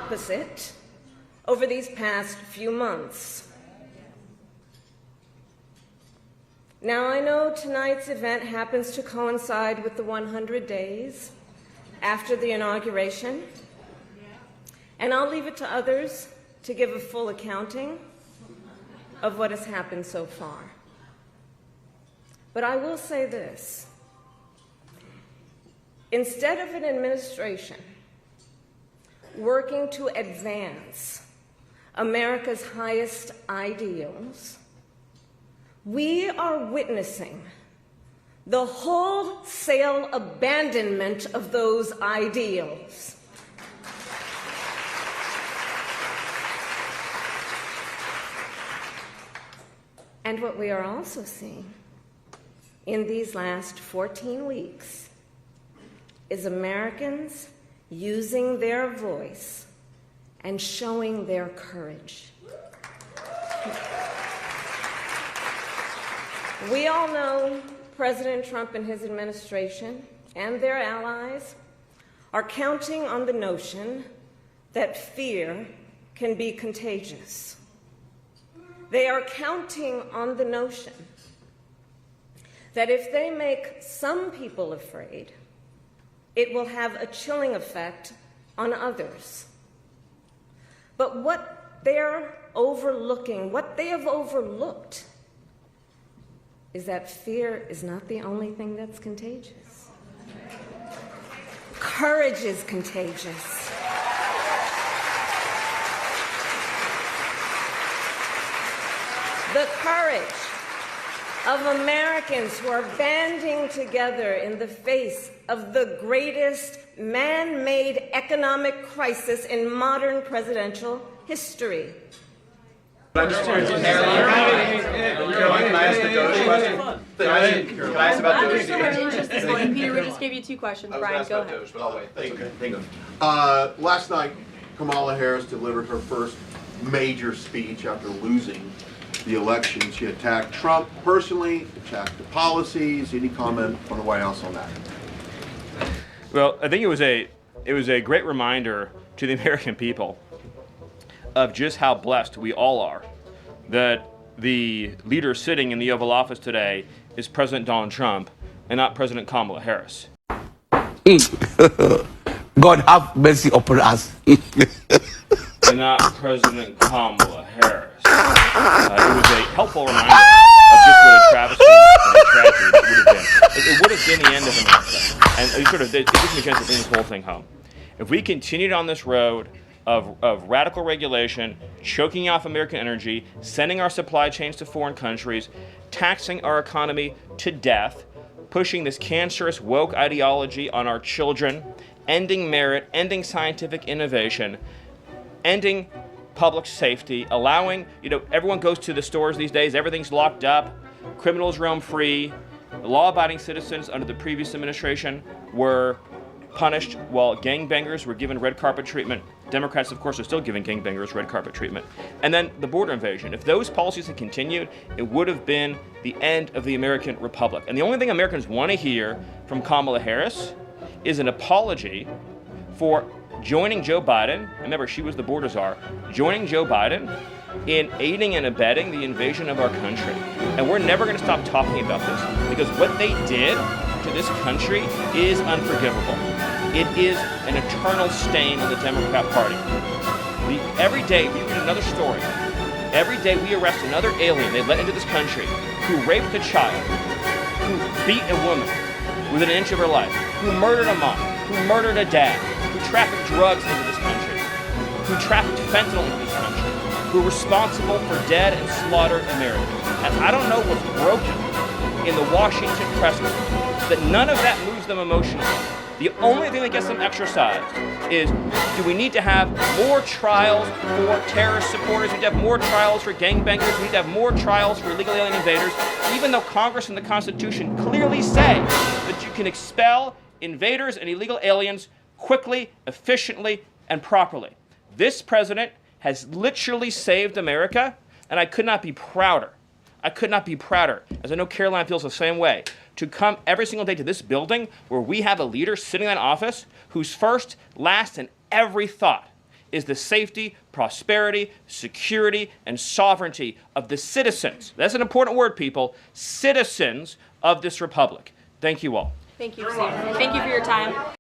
opposite over these past few months. Now, I know tonight's event happens to coincide with the 100 days after the inauguration, and I'll leave it to others to give a full accounting of what has happened so far. But I will say this. Instead of an administration working to advance America's highest ideals, we are witnessing the wholesale abandonment of those ideals. And what we are also seeing in these last 14 weeks is Americans using their voice and showing their courage. We all know President Trump and his administration and their allies are counting on the notion that fear can be contagious. They are counting on the notion that if they make some people afraid, it will have a chilling effect on others. But what they're overlooking, what they have overlooked, is that fear is not the only thing that's contagious. Courage is contagious. The courage of Americans who are banding together in the face of the greatest man-made economic crisis in modern presidential history. Can I ask the Doge question? Can I ask about Doge? Peter, we just gave you 2 questions. Brian, go ahead. Doge, but I'll wait. Thank you. Last night, Kamala Harris delivered her first major speech after losing the election. She attacked Trump personally, attacked the policies. Any comment from the White House on that? Well, I think it was a great reminder to the American people of just how blessed we all are that the leader sitting in the Oval Office today is President Donald Trump and not President Kamala Harris. God have mercy upon us. And not President Kamala Harris. It was a helpful reminder of just what a travesty and a tragedy it would have been. It would have been the end of America. And it gives me a chance to bring this whole thing home. If we continued on this road of radical regulation, choking off American energy, sending our supply chains to foreign countries, taxing our economy to death, pushing this cancerous woke ideology on our children, ending merit, ending scientific innovation, ending public safety, allowing, everyone goes to the stores these days, everything's locked up, criminals roam free, law-abiding citizens under the previous administration were punished while gangbangers were given red carpet treatment. Democrats, of course, are still giving gangbangers red carpet treatment. And then the border invasion. If those policies had continued, it would have been the end of the American Republic. And the only thing Americans want to hear from Kamala Harris is an apology for joining Joe Biden, remember she was the border czar, joining Joe Biden in aiding and abetting the invasion of our country. And we're never going to stop talking about this because what they did to this country is unforgivable. It is an eternal stain on the Democrat Party. Every day we read another story. Every day we arrest another alien they let into this country who raped a child, who beat a woman within an inch of her life, who murdered a mom, who murdered a dad, who trafficked drugs into this country, who trafficked fentanyl into this country, who are responsible for dead and slaughtered Americans. And I don't know what's broken in the Washington press room that none of that moves them emotionally. The only thing that gets them exercised is, do we need to have more trials for terrorist supporters? We need to have more trials for gangbangers. We need to have more trials for illegal alien invaders, even though Congress and the Constitution clearly say that you can expel invaders and illegal aliens quickly, efficiently, and properly. This president has literally saved America, and I could not be prouder. I could not be prouder, as I know Caroline feels the same way, to come every single day to this building where we have a leader sitting in office whose first, last, and every thought is the safety, prosperity, security, and sovereignty of the citizens. That's an important word, people. Citizens of this republic. Thank you all. Thank you, Steve. Thank you for your time.